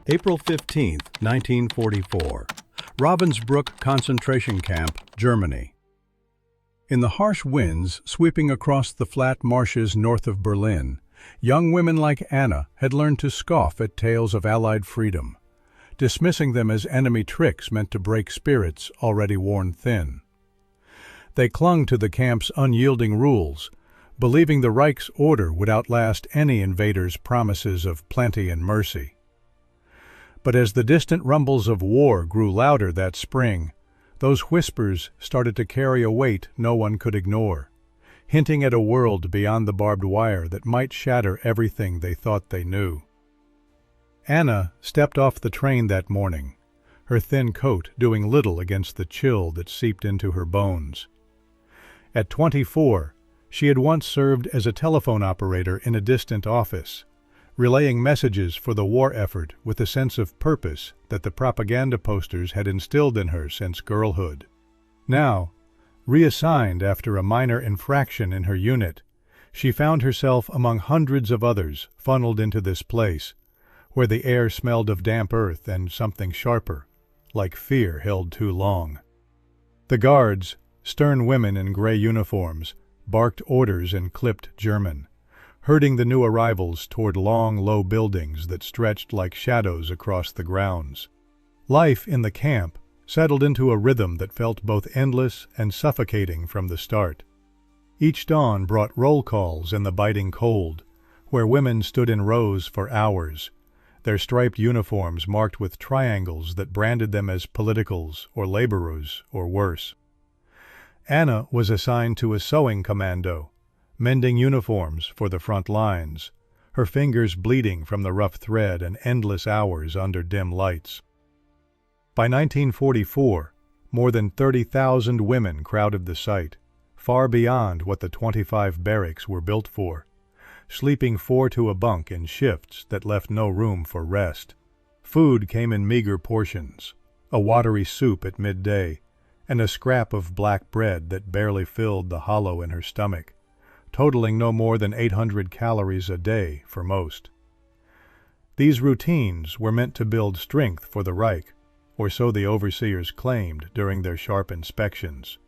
April 15, 1944. Ravensbrück concentration camp, Germany. In the harsh winds sweeping across the flat marshes north of Berlin, young women like Anna had learned to scoff at tales of Allied freedom, dismissing them as enemy tricks meant to break spirits already worn thin. They clung to the camp's unyielding rules, believing the Reich's order would outlast any invader's promises of plenty and mercy. But as the distant rumbles of war grew louder that spring, those whispers started to carry a weight no one could ignore, hinting at a world beyond the barbed wire that might shatter everything they thought they knew. Anna stepped off the train that morning, her thin coat doing little against the chill that seeped into her bones. At 24, she had once served as a telephone operator in a distant office, relaying messages for the war effort with a sense of purpose that the propaganda posters had instilled in her since girlhood. Now, reassigned after a minor infraction in her unit, she found herself among hundreds of others funneled into this place, where the air smelled of damp earth and something sharper, like fear held too long. The guards, stern women in gray uniforms, barked orders in clipped German, herding the new arrivals toward long, low buildings that stretched like shadows across the grounds. Life in the camp settled into a rhythm that felt both endless and suffocating from the start. Each dawn brought roll calls in the biting cold, where women stood in rows for hours, their striped uniforms marked with triangles that branded them as politicals or laborers or worse. Anna was assigned to a sewing commando, mending uniforms for the front lines, her fingers bleeding from the rough thread and endless hours under dim lights. By 1944, more than 30,000 women crowded the site, far beyond what the 25 barracks were built for, sleeping 4 to a bunk in shifts that left no room for rest. Food came in meager portions, a watery soup at midday, and a scrap of black bread that barely filled the hollow in her stomach, totaling no more than 800 calories a day for most. These routines were meant to build strength for the Reich, or so the overseers claimed during their sharp inspections.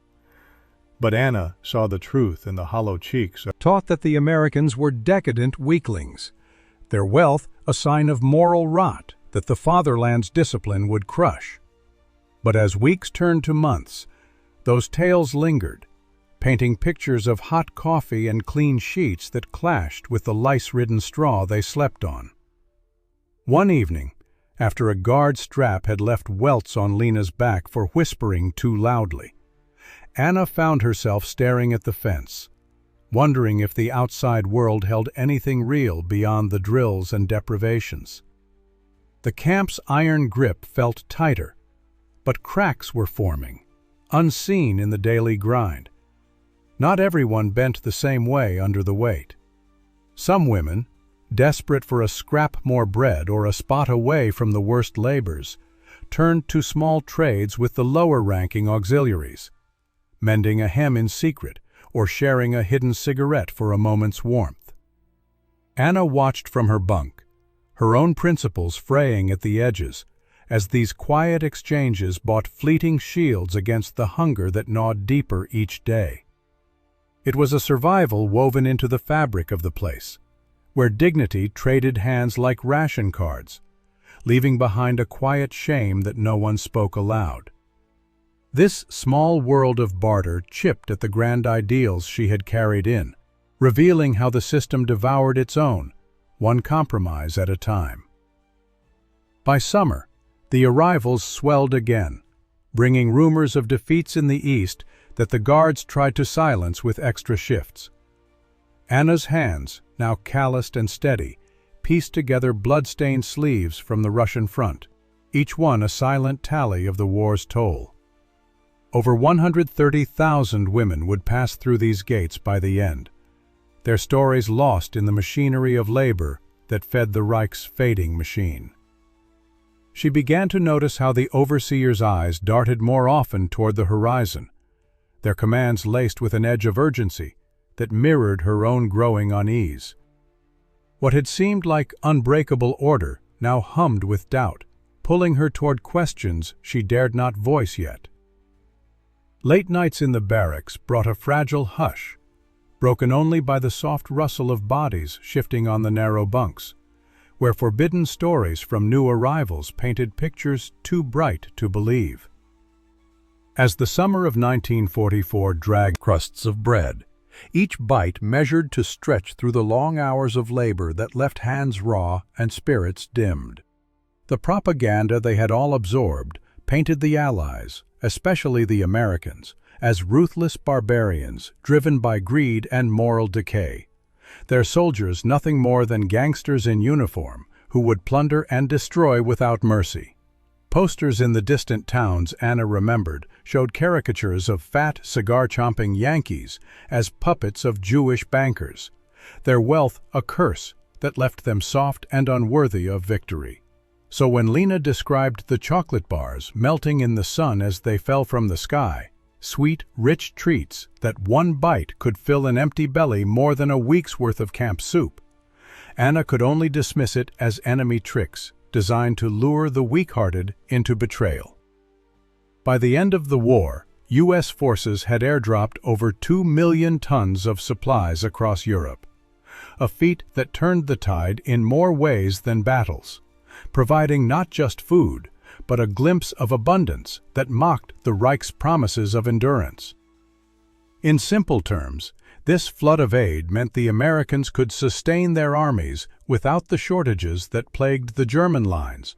But Anna saw the truth in the hollow cheeks, taught that the Americans were decadent weaklings, their wealth a sign of moral rot that the fatherland's discipline would crush. But as weeks turned to months, those tales lingered, painting pictures of hot coffee and clean sheets that clashed with the lice-ridden straw they slept on. One evening, after a guard strap had left welts on Lena's back for whispering too loudly, Anna found herself staring at the fence, wondering if the outside world held anything real beyond the drills and deprivations. The camp's iron grip felt tighter, but cracks were forming, unseen in the daily grind. Not everyone bent the same way under the weight. Some women, desperate for a scrap more bread or a spot away from the worst labors, turned to small trades with the lower-ranking auxiliaries, mending a hem in secret or sharing a hidden cigarette for a moment's warmth. Anna watched from her bunk, her own principles fraying at the edges, as these quiet exchanges bought fleeting shields against the hunger that gnawed deeper each day. It was a survival woven into the fabric of the place, where dignity traded hands like ration cards, leaving behind a quiet shame that no one spoke aloud. This small world of barter chipped at the grand ideals she had carried in, revealing how the system devoured its own, one compromise at a time. By summer, the arrivals swelled again, bringing rumors of defeats in the east that the guards tried to silence with extra shifts. Anna's hands, now calloused and steady, pieced together blood-stained sleeves from the Russian front, each one a silent tally of the war's toll. Over 130,000 women would pass through these gates by the end, their stories lost in the machinery of labor that fed the Reich's fading machine. She began to notice how the overseers' eyes darted more often toward the horizon, their commands laced with an edge of urgency that mirrored her own growing unease. What had seemed like unbreakable order now hummed with doubt, pulling her toward questions she dared not voice yet. Late nights in the barracks brought a fragile hush, broken only by the soft rustle of bodies shifting on the narrow bunks, where forbidden stories from new arrivals painted pictures too bright to believe. As the summer of 1944 dragged crusts of bread, each bite measured to stretch through the long hours of labor that left hands raw and spirits dimmed. The propaganda they had all absorbed painted the Allies, especially the Americans, as ruthless barbarians driven by greed and moral decay. Their soldiers nothing more than gangsters in uniform who would plunder and destroy without mercy. Posters in the distant towns Anna remembered showed caricatures of fat, cigar-chomping Yankees as puppets of Jewish bankers, their wealth a curse that left them soft and unworthy of victory. So when Lena described the chocolate bars melting in the sun as they fell from the sky, sweet, rich treats that one bite could fill an empty belly more than a week's worth of camp soup, Anna could only dismiss it as enemy tricks designed to lure the weak-hearted into betrayal. By the end of the war, U.S. forces had airdropped over 2 million tons of supplies across Europe, a feat that turned the tide in more ways than battles, providing not just food, but a glimpse of abundance that mocked the Reich's promises of endurance. In simple terms, this flood of aid meant the Americans could sustain their armies without the shortages that plagued the German lines,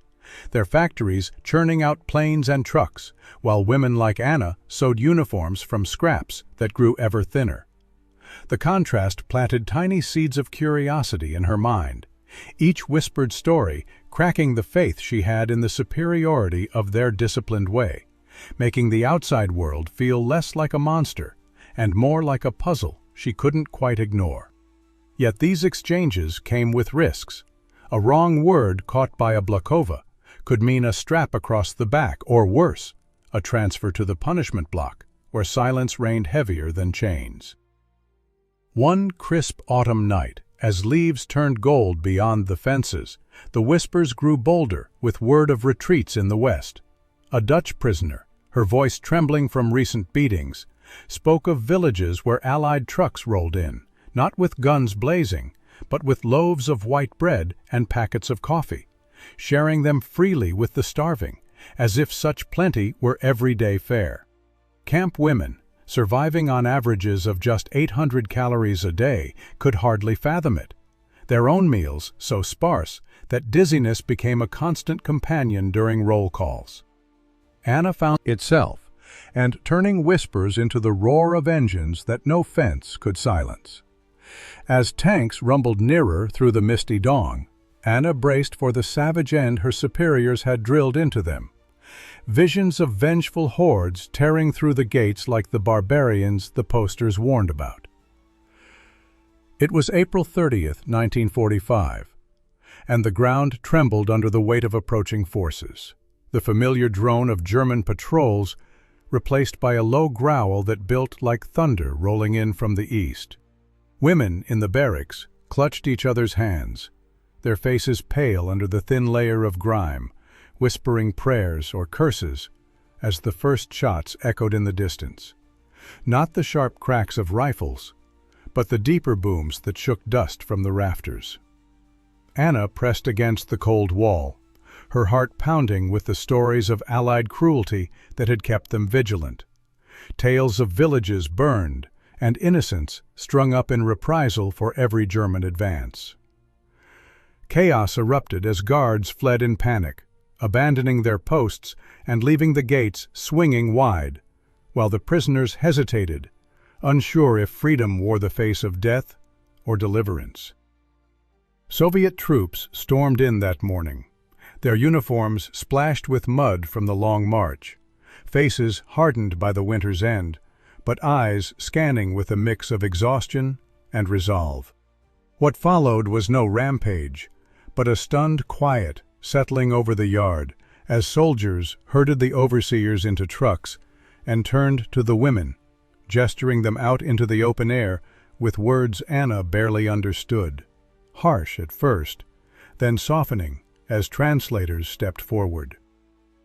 their factories churning out planes and trucks, while women like Anna sewed uniforms from scraps that grew ever thinner. The contrast planted tiny seeds of curiosity in her mind, each whispered story cracking the faith she had in the superiority of their disciplined way, making the outside world feel less like a monster and more like a puzzle she couldn't quite ignore. Yet these exchanges came with risks. A wrong word caught by a Blakova could mean a strap across the back, or worse, a transfer to the punishment block, where silence reigned heavier than chains. One crisp autumn night, as leaves turned gold beyond the fences, the whispers grew bolder with word of retreats in the west. A Dutch prisoner, her voice trembling from recent beatings, spoke of villages where Allied trucks rolled in, not with guns blazing, but with loaves of white bread and packets of coffee, sharing them freely with the starving, as if such plenty were everyday fare. Camp women, surviving on averages of just 800 calories a day, could hardly fathom it. Their own meals so sparse that dizziness became a constant companion during roll calls. Anna found itself, and turning whispers into the roar of engines that no fence could silence. As tanks rumbled nearer through the misty dawn, Anna braced for the savage end her superiors had drilled into them. Visions of vengeful hordes tearing through the gates like the barbarians the posters warned about. It was April 30th, 1945, and the ground trembled under the weight of approaching forces. The familiar drone of German patrols replaced by a low growl that built like thunder rolling in from the east. Women in the barracks clutched each other's hands, their faces pale under the thin layer of grime, whispering prayers or curses as the first shots echoed in the distance. Not the sharp cracks of rifles, but the deeper booms that shook dust from the rafters. Anna pressed against the cold wall, her heart pounding with the stories of Allied cruelty that had kept them vigilant. Tales of villages burned and innocents strung up in reprisal for every German advance. Chaos erupted as guards fled in panic, abandoning their posts and leaving the gates swinging wide, while the prisoners hesitated, unsure if freedom wore the face of death or deliverance. Soviet troops stormed in that morning, their uniforms splashed with mud from the long march, faces hardened by the winter's end, but eyes scanning with a mix of exhaustion and resolve. What followed was no rampage, but a stunned quiet settling over the yard as soldiers herded the overseers into trucks and turned to the women, gesturing them out into the open air with words Anna barely understood, harsh at first, then softening as translators stepped forward.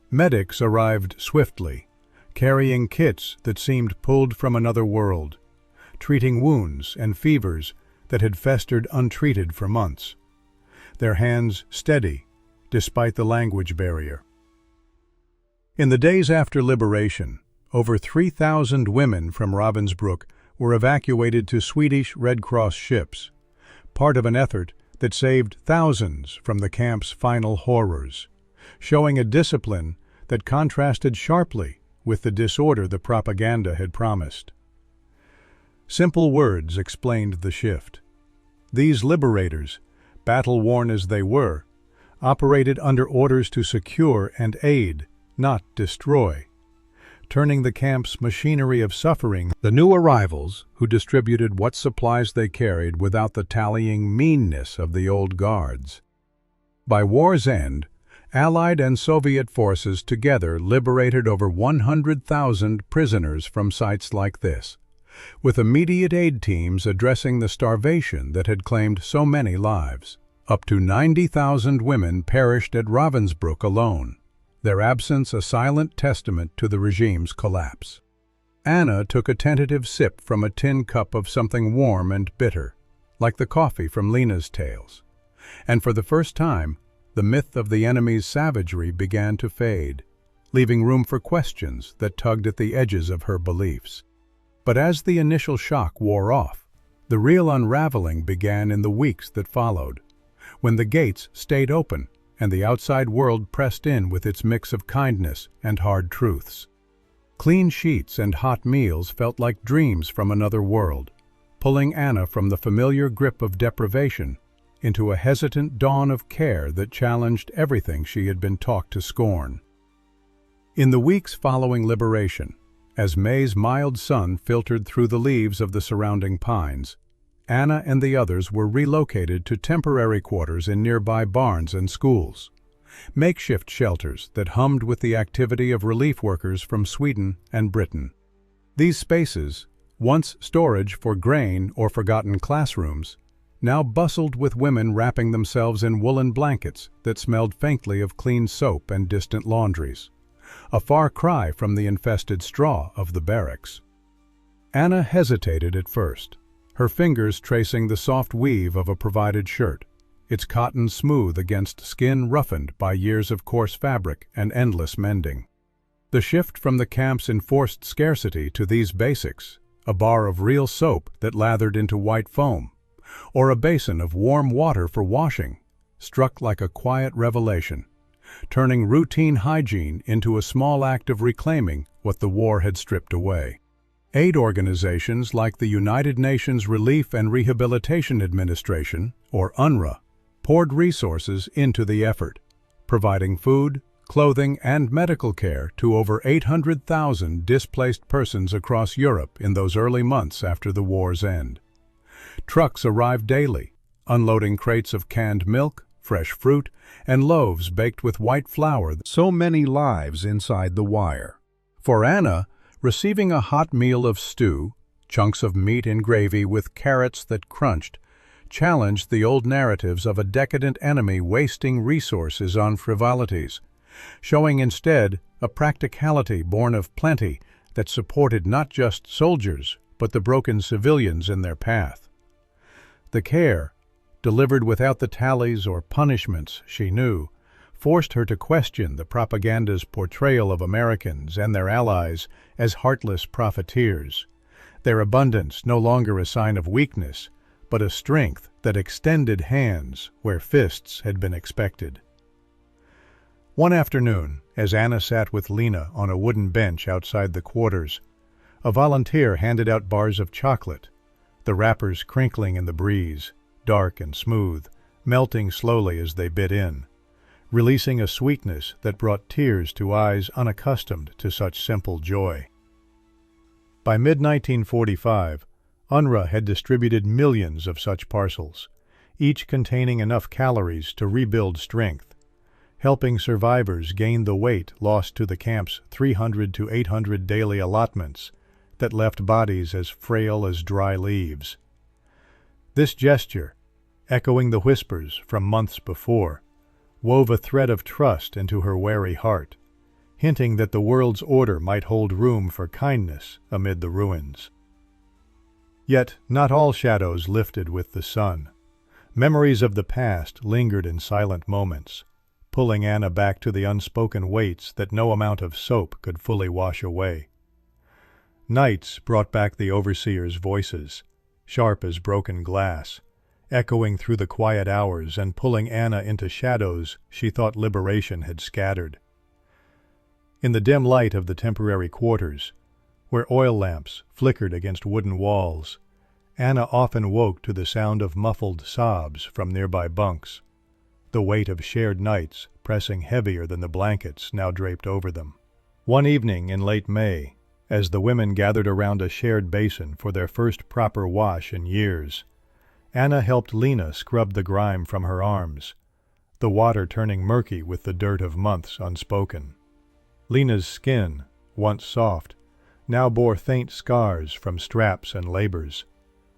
Medics arrived swiftly, carrying kits that seemed pulled from another world, treating wounds and fevers that had festered untreated for months, their hands steady despite the language barrier. In the days after liberation, over 3,000 women from Ravensbrück were evacuated to Swedish Red Cross ships, part of an effort that saved thousands from the camp's final horrors, showing a discipline that contrasted sharply with the disorder the propaganda had promised. Simple words explained the shift. These liberators, battle-worn as they were, operated under orders to secure and aid, not destroy, turning the camp's machinery of suffering. The new arrivals, who distributed what supplies they carried without the tallying meanness of the old guards. By war's end, Allied and Soviet forces together liberated over 100,000 prisoners from sites like this, with immediate aid teams addressing the starvation that had claimed so many lives. Up to 90,000 women perished at Ravensbrück alone, their absence a silent testament to the regime's collapse. Anna took a tentative sip from a tin cup of something warm and bitter, like the coffee from Lena's tales, and for the first time, the myth of the enemy's savagery began to fade, leaving room for questions that tugged at the edges of her beliefs. But as the initial shock wore off, the real unraveling began in the weeks that followed, when the gates stayed open and the outside world pressed in with its mix of kindness and hard truths. Clean sheets and hot meals felt like dreams from another world, pulling Anna from the familiar grip of deprivation into a hesitant dawn of care that challenged everything she had been taught to scorn. In the weeks following liberation, as May's mild sun filtered through the leaves of the surrounding pines, Anna and the others were relocated to temporary quarters in nearby barns and schools, makeshift shelters that hummed with the activity of relief workers from Sweden and Britain. These spaces, once storage for grain or forgotten classrooms, now bustled with women wrapping themselves in woolen blankets that smelled faintly of clean soap and distant laundries, a far cry from the infested straw of the barracks. Anna hesitated at first, her fingers tracing the soft weave of a provided shirt, its cotton smooth against skin roughened by years of coarse fabric and endless mending. The shift from the camp's enforced scarcity to these basics, a bar of real soap that lathered into white foam, or a basin of warm water for washing, struck like a quiet revelation, turning routine hygiene into a small act of reclaiming what the war had stripped away. Aid organizations like the United Nations Relief and Rehabilitation Administration, or UNRWA, poured resources into the effort, providing food, clothing, and medical care to over 800,000 displaced persons across Europe in those early months after the war's end. Trucks arrived daily, unloading crates of canned milk, fresh fruit, and loaves baked with white flour. So many lives inside the wire. For Anna, receiving a hot meal of stew, chunks of meat in gravy with carrots that crunched, challenged the old narratives of a decadent enemy wasting resources on frivolities, showing instead a practicality born of plenty that supported not just soldiers, but the broken civilians in their path. The care, delivered without the tallies or punishments she knew, forced her to question the propaganda's portrayal of Americans and their allies as heartless profiteers, their abundance no longer a sign of weakness, but a strength that extended hands where fists had been expected. One afternoon, as Anna sat with Lena on a wooden bench outside the quarters, a volunteer handed out bars of chocolate, the wrappers crinkling in the breeze, dark and smooth, melting slowly as they bit in, releasing a sweetness that brought tears to eyes unaccustomed to such simple joy. By mid-1945, UNRWA had distributed millions of such parcels, each containing enough calories to rebuild strength, helping survivors gain the weight lost to the camp's 300 to 800 daily allotments that left bodies as frail as dry leaves. This gesture, echoing the whispers from months before, wove a thread of trust into her wary heart, hinting that the world's order might hold room for kindness amid the ruins. Yet not all shadows lifted with the sun. Memories of the past lingered in silent moments, pulling Anna back to the unspoken weights that no amount of soap could fully wash away. Nights brought back the overseer's voices, sharp as broken glass, echoing through the quiet hours and pulling Anna into shadows she thought liberation had scattered. In the dim light of the temporary quarters, where oil lamps flickered against wooden walls, Anna often woke to the sound of muffled sobs from nearby bunks, the weight of shared nights pressing heavier than the blankets now draped over them. One evening in late May, as the women gathered around a shared basin for their first proper wash in years, Anna helped Lena scrub the grime from her arms, the water turning murky with the dirt of months unspoken. Lena's skin, once soft, now bore faint scars from straps and labors,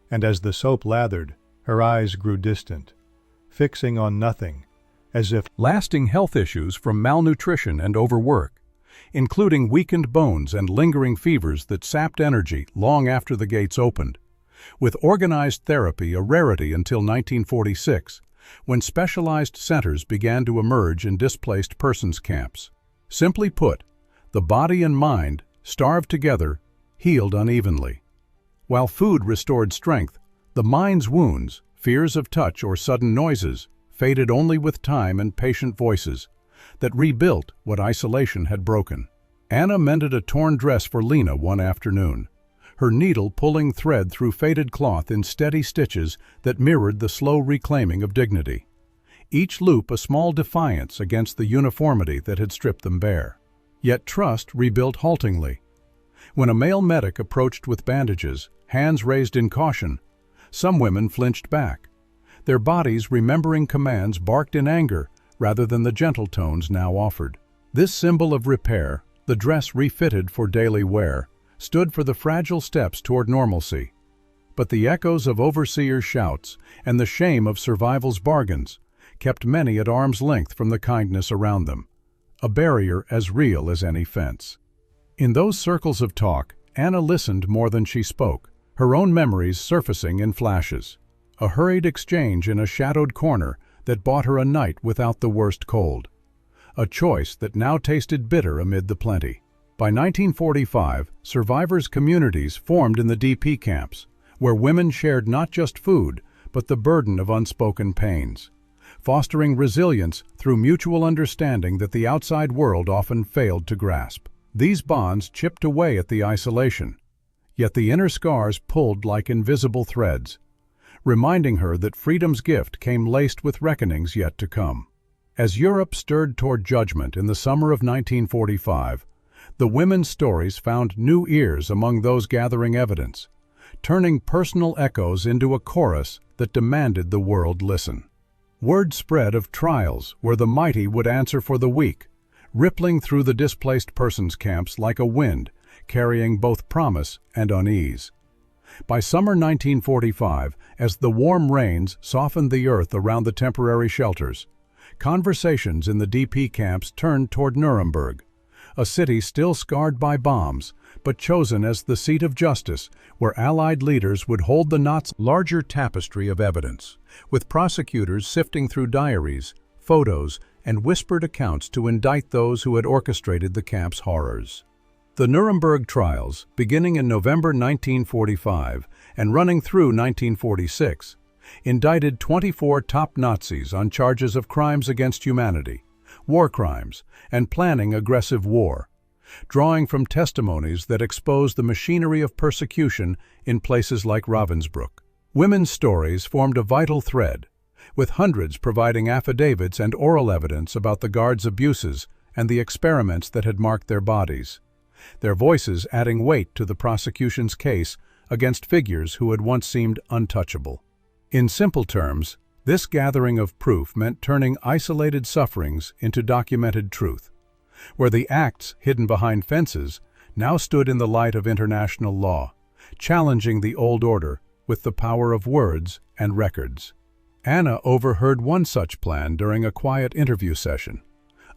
and as the soap lathered, her eyes grew distant, fixing on nothing, as if lasting health issues from malnutrition and overwork, including weakened bones and lingering fevers that sapped energy long after the gates opened, with organized therapy a rarity until 1946, when specialized centers began to emerge in displaced persons camps. Simply put, the body and mind, starved together, healed unevenly. While food restored strength, the mind's wounds, fears of touch or sudden noises, faded only with time and patient voices that rebuilt what isolation had broken. Anna mended a torn dress for Lena one afternoon, her needle pulling thread through faded cloth in steady stitches that mirrored the slow reclaiming of dignity. Each loop a small defiance against the uniformity that had stripped them bare. Yet trust rebuilt haltingly. When a male medic approached with bandages, hands raised in caution, some women flinched back. Their bodies, remembering commands, barked in anger rather than the gentle tones now offered. This symbol of repair, the dress refitted for daily wear, stood for the fragile steps toward normalcy. But the echoes of overseers' shouts and the shame of survival's bargains kept many at arm's length from the kindness around them, a barrier as real as any fence. In those circles of talk, Anna listened more than she spoke, her own memories surfacing in flashes. A hurried exchange in a shadowed corner that bought her a night without the worst cold. A choice that now tasted bitter amid the plenty. By 1945, survivors' communities formed in the DP camps, where women shared not just food, but the burden of unspoken pains, fostering resilience through mutual understanding that the outside world often failed to grasp. These bonds chipped away at the isolation, yet the inner scars pulled like invisible threads, reminding her that freedom's gift came laced with reckonings yet to come. As Europe stirred toward judgment in the summer of 1945, the women's stories found new ears among those gathering evidence, turning personal echoes into a chorus that demanded the world listen. Word spread of trials where the mighty would answer for the weak, rippling through the displaced persons camps like a wind, carrying both promise and unease. By summer 1945, as the warm rains softened the earth around the temporary shelters, conversations in the DP camps turned toward Nuremberg, a city still scarred by bombs, but chosen as the seat of justice where Allied leaders would hold the Nazis' larger tapestry of evidence, with prosecutors sifting through diaries, photos, and whispered accounts to indict those who had orchestrated the camp's horrors. The Nuremberg Trials, beginning in November 1945 and running through 1946, indicted 24 top Nazis on charges of crimes against humanity, war crimes, and planning aggressive war, drawing from testimonies that exposed the machinery of persecution in places like Ravensbrück. Women's stories formed a vital thread, with hundreds providing affidavits and oral evidence about the guards' abuses and the experiments that had marked their bodies, their voices adding weight to the prosecution's case against figures who had once seemed untouchable. In simple terms, this gathering of proof meant turning isolated sufferings into documented truth, where the acts hidden behind fences now stood in the light of international law, challenging the old order with the power of words and records. Anna overheard one such plan during a quiet interview session.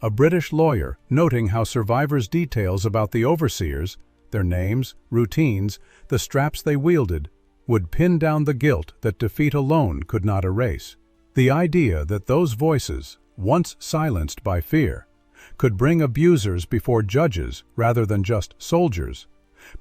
A British lawyer, noting how survivors' details about the overseers, their names, routines, the straps they wielded, would pin down the guilt that defeat alone could not erase. The idea that those voices, once silenced by fear, could bring abusers before judges rather than just soldiers,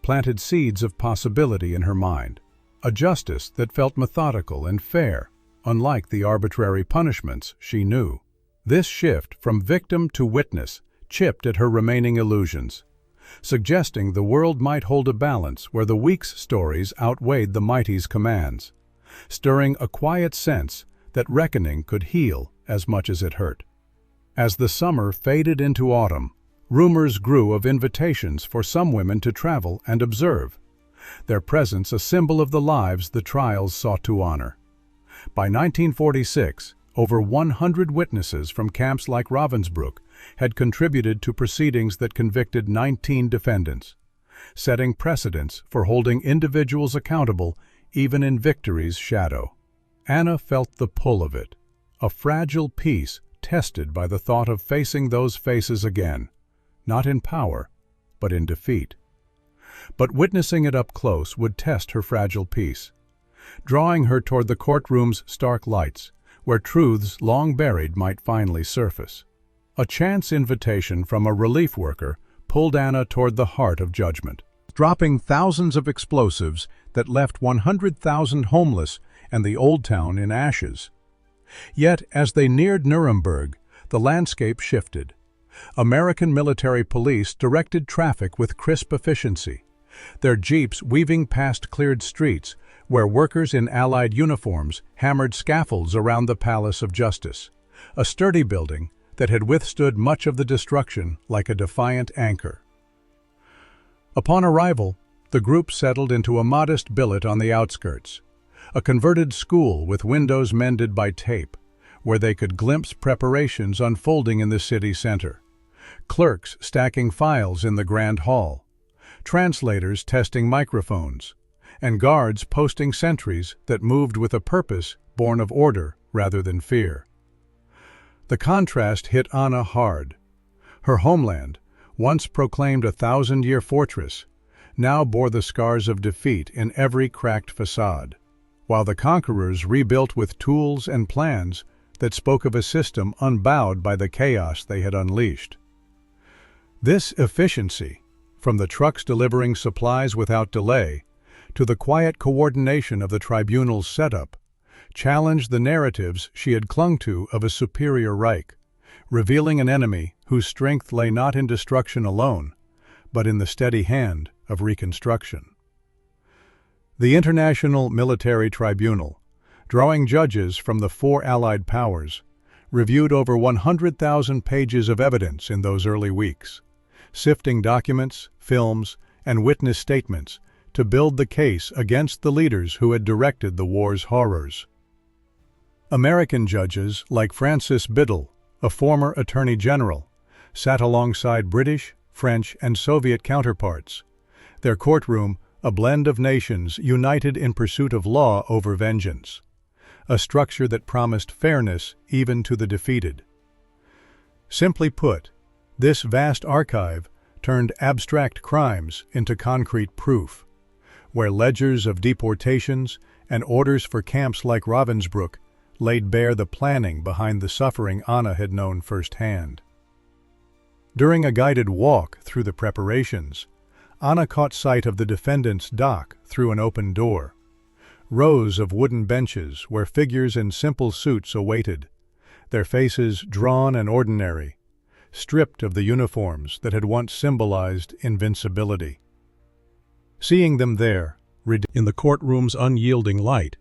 planted seeds of possibility in her mind. A justice that felt methodical and fair, unlike the arbitrary punishments she knew. This shift from victim to witness chipped at her remaining illusions, suggesting the world might hold a balance where the weak's stories outweighed the mighty's commands, stirring a quiet sense that reckoning could heal as much as it hurt. As the summer faded into autumn, rumors grew of invitations for some women to travel and observe, their presence a symbol of the lives the trials sought to honor. By 1946, over 100 witnesses from camps like Ravensbrück had contributed to proceedings that convicted 19 defendants, setting precedents for holding individuals accountable even in victory's shadow. Anna felt the pull of it, a fragile peace tested by the thought of facing those faces again, not in power, but in defeat. But witnessing it up close would test her fragile peace, drawing her toward the courtroom's stark lights, where truths long buried might finally surface. A chance invitation from a relief worker pulled Anna toward the heart of judgment, dropping thousands of explosives that left 100,000 homeless and the old town in ashes. Yet, as they neared Nuremberg, the landscape shifted. American military police directed traffic with crisp efficiency, their jeeps weaving past cleared streets where workers in Allied uniforms hammered scaffolds around the Palace of Justice, a sturdy building that had withstood much of the destruction like a defiant anchor. Upon arrival, the group settled into a modest billet on the outskirts, a converted school with windows mended by tape, where they could glimpse preparations unfolding in the city center, clerks stacking files in the grand hall, translators testing microphones, and guards posting sentries that moved with a purpose born of order rather than fear. The contrast hit Anna hard. Her homeland, once proclaimed a 1,000-year fortress, now bore the scars of defeat in every cracked facade, while the conquerors rebuilt with tools and plans that spoke of a system unbowed by the chaos they had unleashed. This efficiency, from the trucks delivering supplies without delay to the quiet coordination of the tribunal's setup, challenged the narratives she had clung to of a superior Reich, revealing an enemy whose strength lay not in destruction alone, but in the steady hand of reconstruction. The International Military Tribunal, drawing judges from the 4 Allied powers, reviewed over 100,000 pages of evidence in those early weeks, sifting documents, films, and witness statements to build the case against the leaders who had directed the war's horrors. American judges like Francis Biddle, a former Attorney General, sat alongside British, French, and Soviet counterparts, their courtroom a blend of nations united in pursuit of law over vengeance, a structure that promised fairness even to the defeated. Simply put, this vast archive turned abstract crimes into concrete proof, where ledgers of deportations and orders for camps like Ravensbrück laid bare the planning behind the suffering Anna had known firsthand. During a guided walk through the preparations, Anna caught sight of the defendant's dock through an open door. Rows of wooden benches where figures in simple suits awaited, their faces drawn and ordinary, stripped of the uniforms that had once symbolized invincibility. Seeing them there, in the courtroom's unyielding light,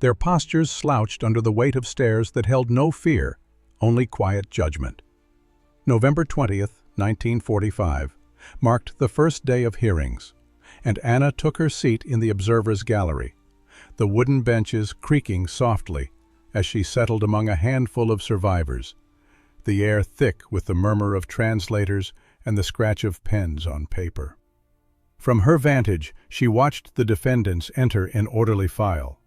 their postures slouched under the weight of stares that held no fear, only quiet judgment. November 20th, 1945, marked the first day of hearings, and Anna took her seat in the observers' gallery, the wooden benches creaking softly as she settled among a handful of survivors, the air thick with the murmur of translators and the scratch of pens on paper. From her vantage, she watched the defendants enter in orderly file,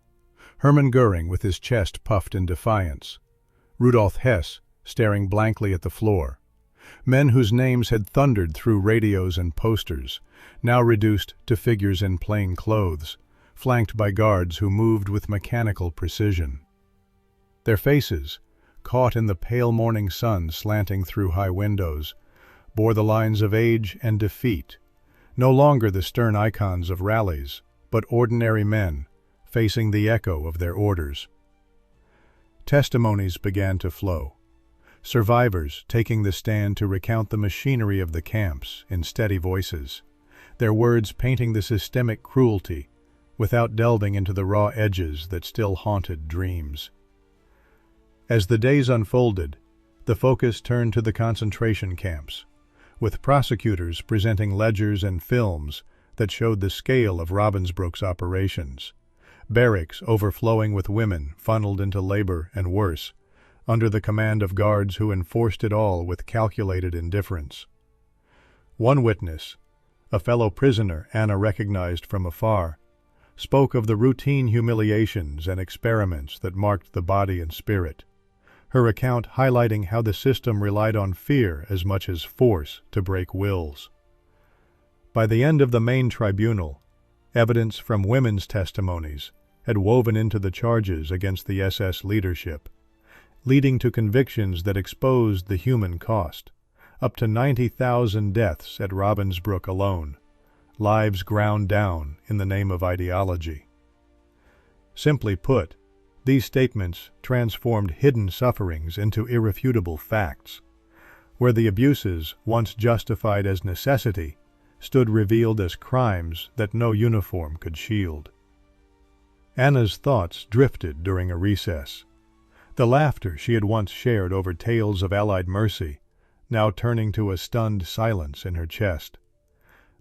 Hermann Goering with his chest puffed in defiance, Rudolf Hess staring blankly at the floor. Men whose names had thundered through radios and posters, now reduced to figures in plain clothes, flanked by guards who moved with mechanical precision. Their faces, caught in the pale morning sun slanting through high windows, bore the lines of age and defeat, no longer the stern icons of rallies, but ordinary men, facing the echo of their orders. Testimonies began to flow, survivors taking the stand to recount the machinery of the camps in steady voices, their words painting the systemic cruelty without delving into the raw edges that still haunted dreams. As the days unfolded, the focus turned to the concentration camps, with prosecutors presenting ledgers and films that showed the scale of Ravensbrück's operations, barracks overflowing with women funneled into labor and worse, under the command of guards who enforced it all with calculated indifference. One witness, a fellow prisoner Anna recognized from afar, spoke of the routine humiliations and experiments that marked the body and spirit, her account highlighting how the system relied on fear as much as force to break wills. By the end of the main tribunal, evidence from women's testimonies had woven into the charges against the SS leadership, leading to convictions that exposed the human cost, up to 90,000 deaths at Ravensbrück alone, lives ground down in the name of ideology. Simply put, these statements transformed hidden sufferings into irrefutable facts, where the abuses once justified as necessity stood revealed as crimes that no uniform could shield. Anna's thoughts drifted during a recess, the laughter she had once shared over tales of Allied mercy now turning to a stunned silence in her chest,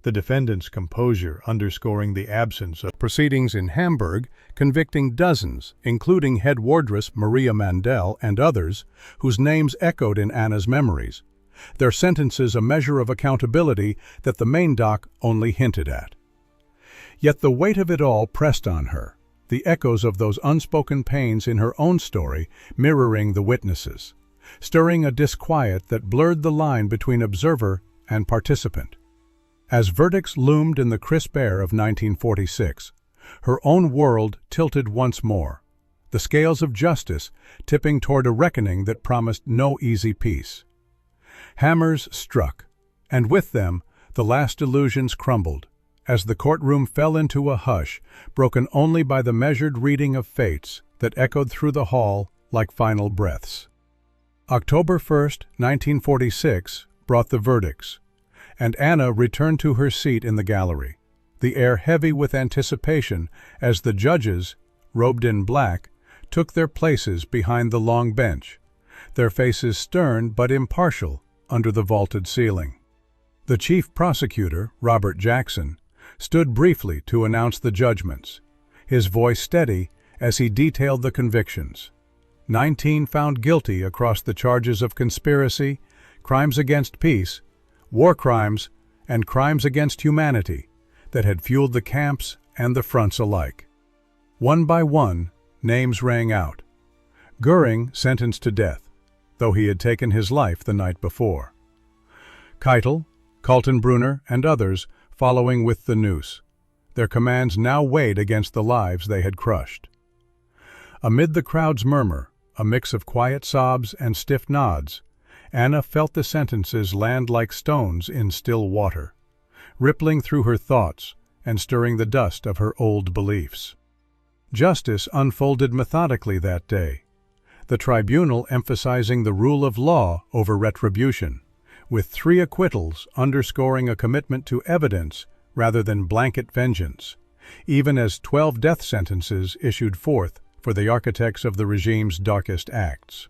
the defendant's composure underscoring the absence of Proceedings in Hamburg convicting dozens, including head wardress Maria Mandel and others, whose names echoed in Anna's memories, their sentences a measure of accountability that the main doc only hinted at. Yet the weight of it all pressed on her, the echoes of those unspoken pains in her own story mirroring the witnesses, stirring a disquiet that blurred the line between observer and participant. As verdicts loomed in the crisp air of 1946, her own world tilted once more, the scales of justice tipping toward a reckoning that promised no easy peace. Hammers struck, and with them the last illusions crumbled, as the courtroom fell into a hush broken only by the measured reading of fates that echoed through the hall like final breaths. October 1st, 1946, brought the verdicts, and Anna returned to her seat in the gallery, the air heavy with anticipation as the judges, robed in black, took their places behind the long bench, their faces stern but impartial under the vaulted ceiling. The chief prosecutor, Robert Jackson, stood briefly to announce the judgments, his voice steady as he detailed the convictions. 19 found guilty across the charges of conspiracy, crimes against peace, war crimes, and crimes against humanity that had fueled the camps and the fronts alike. One by one, names rang out. Goering sentenced to death, though he had taken his life the night before. Keitel, Kaltenbrunner, and others following with the noose, their commands now weighed against the lives they had crushed. Amid the crowd's murmur, a mix of quiet sobs and stiff nods, Anna felt the sentences land like stones in still water, rippling through her thoughts and stirring the dust of her old beliefs. Justice unfolded methodically that day, the tribunal emphasizing the rule of law over retribution, with 3 acquittals underscoring a commitment to evidence rather than blanket vengeance, even as 12 death sentences issued forth for the architects of the regime's darkest acts.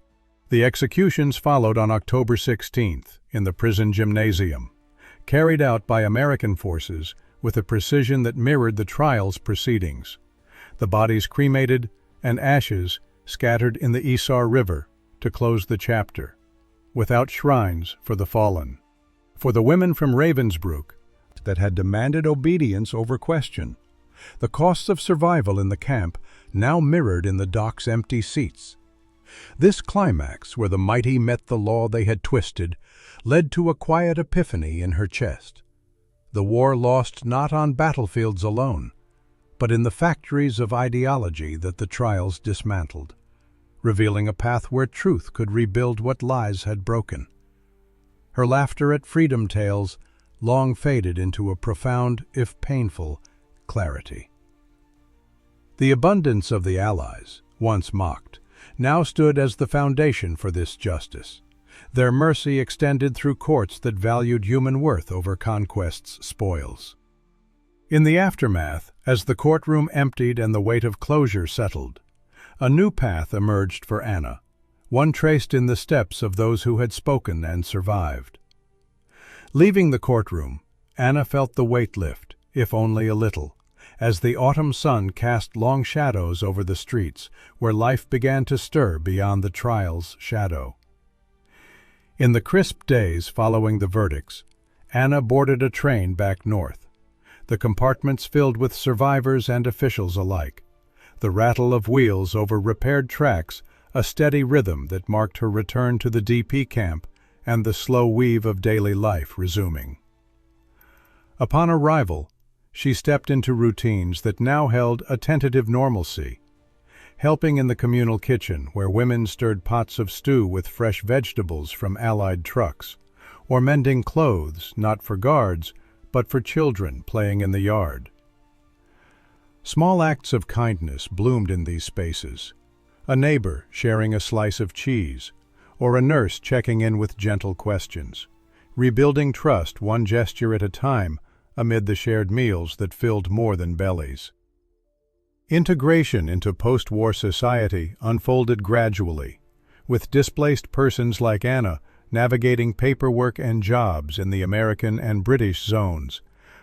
The executions followed on October 16th in the prison gymnasium, carried out by American forces with a precision that mirrored the trial's proceedings, the bodies cremated and ashes scattered in the Isar River to close the chapter, without shrines for the fallen. For the women from Ravensbrück that had demanded obedience over question, The costs of survival in the camp now mirrored in the dock's empty seats. This climax, where the mighty met the law they had twisted, led to a quiet epiphany in her chest. The war lost not on battlefields alone, but in the factories of ideology that the trials dismantled, revealing a path where truth could rebuild what lies had broken. Her laughter at freedom tales long faded into a profound, if painful, clarity. The abundance of the Allies, once mocked, now stood as the foundation for this justice. Their mercy extended through courts that valued human worth over conquest's spoils. In the aftermath, as the courtroom emptied and the weight of closure settled, a new path emerged for Anna, one traced in the steps of those who had spoken and survived. Leaving the courtroom, Anna felt the weight lift, if only a little, as the autumn sun cast long shadows over the streets where life began to stir beyond the trial's shadow. In the crisp days following the verdicts, Anna boarded a train back north, the compartments filled with survivors and officials alike, the rattle of wheels over repaired tracks a steady rhythm that marked her return to the DP camp and the slow weave of daily life resuming. Upon arrival, she stepped into routines that now held a tentative normalcy, helping in the communal kitchen where women stirred pots of stew with fresh vegetables from Allied trucks, or mending clothes not for guards but for children playing in the yard. Small acts of kindness bloomed in these spaces, a neighbor sharing a slice of cheese, or a nurse checking in with gentle questions, rebuilding trust one gesture at a time amid the shared meals that filled more than bellies. Integration into post-war society unfolded gradually, with displaced persons like Anna navigating paperwork and jobs in the American and British zones,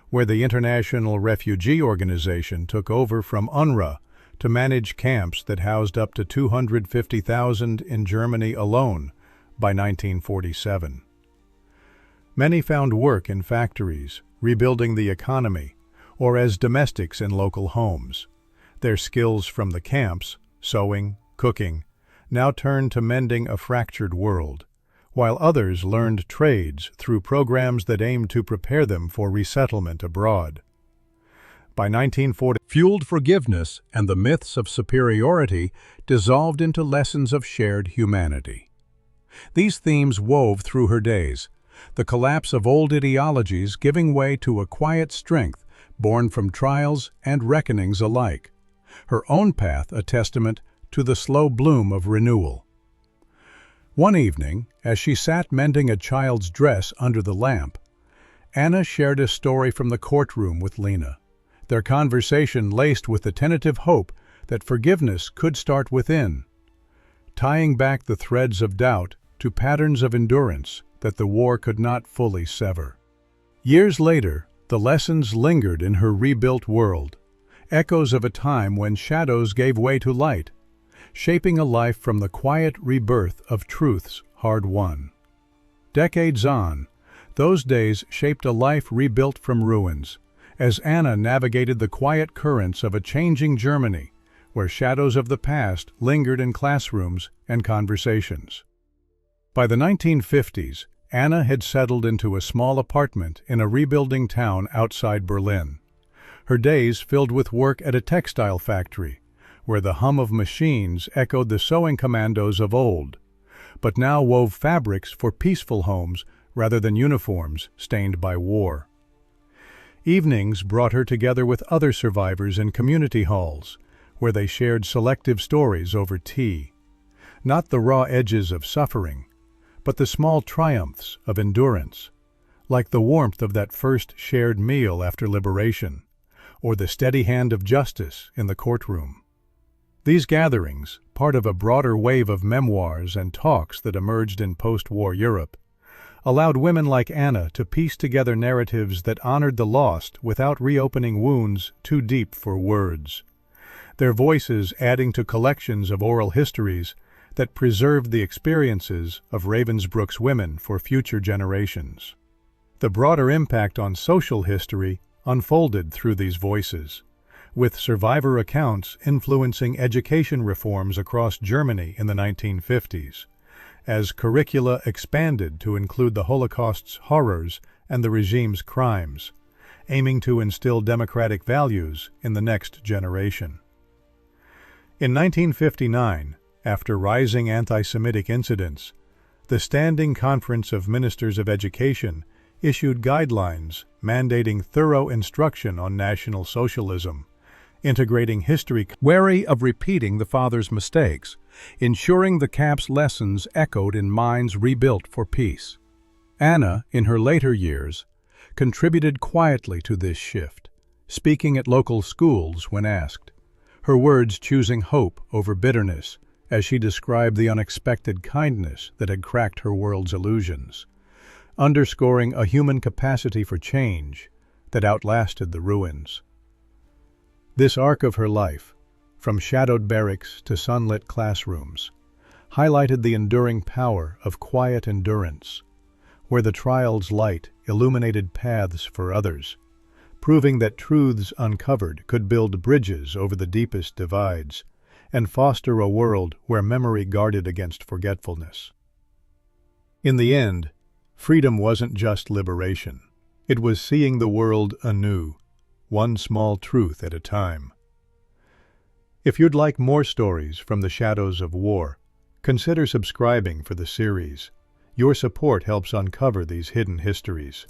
where the International Refugee Organization took over from UNRWA to manage camps that housed up to 250,000 in Germany alone by 1947. Many found work in factories, rebuilding the economy, or as domestics in local homes. Their skills from the camps, sewing, cooking, now turned to mending a fractured world, while others learned trades through programs that aimed to prepare them for resettlement abroad. By 1940, fueled forgiveness and the myths of superiority dissolved into lessons of shared humanity. These themes wove through her days, the collapse of old ideologies giving way to a quiet strength born from trials and reckonings alike, her own path a testament to the slow bloom of renewal. One evening, as she sat mending a child's dress under the lamp, Anna shared a story from the courtroom with Lena, their conversation laced with the tentative hope that forgiveness could start within, tying back the threads of doubt to patterns of endurance that the war could not fully sever. Years later, the lessons lingered in her rebuilt world, echoes of a time when shadows gave way to light, shaping a life from the quiet rebirth of truths hard won. Decades on, those days shaped a life rebuilt from ruins, as Anna navigated the quiet currents of a changing Germany, where shadows of the past lingered in classrooms and conversations. By the 1950s, Anna had settled into a small apartment in a rebuilding town outside Berlin, her days filled with work at a textile factory, where the hum of machines echoed the sewing commandos of old, but now wove fabrics for peaceful homes rather than uniforms stained by war. Evenings brought her together with other survivors in community halls, where they shared selective stories over tea, not the raw edges of suffering, but the small triumphs of endurance, like the warmth of that first shared meal after liberation, or the steady hand of justice in the courtroom. These gatherings, part of a broader wave of memoirs and talks that emerged in post-war Europe, allowed women like Anna to piece together narratives that honored the lost without reopening wounds too deep for words, their voices adding to collections of oral histories that preserved the experiences of Ravensbrück's women for future generations. The broader impact on social history unfolded through these voices, with survivor accounts influencing education reforms across Germany in the 1950s, as curricula expanded to include the Holocaust's horrors and the regime's crimes, aiming to instill democratic values in the next generation. In 1959, after rising anti-Semitic incidents, the Standing Conference of Ministers of Education issued guidelines mandating thorough instruction on National Socialism, integrating history. Wary of repeating the father's mistakes, ensuring the camp's lessons echoed in minds rebuilt for peace. Anna, in her later years, contributed quietly to this shift, speaking at local schools when asked, her words choosing hope over bitterness as she described the unexpected kindness that had cracked her world's illusions, underscoring a human capacity for change that outlasted the ruins. This arc of her life, from shadowed barracks to sunlit classrooms, highlighted the enduring power of quiet endurance, where the trial's light illuminated paths for others, proving that truths uncovered could build bridges over the deepest divides and foster a world where memory guarded against forgetfulness. In the end, freedom wasn't just liberation. It was seeing the world anew, one small truth at a time. If you'd like more stories from the shadows of war, consider subscribing for the series. Your support helps uncover these hidden histories.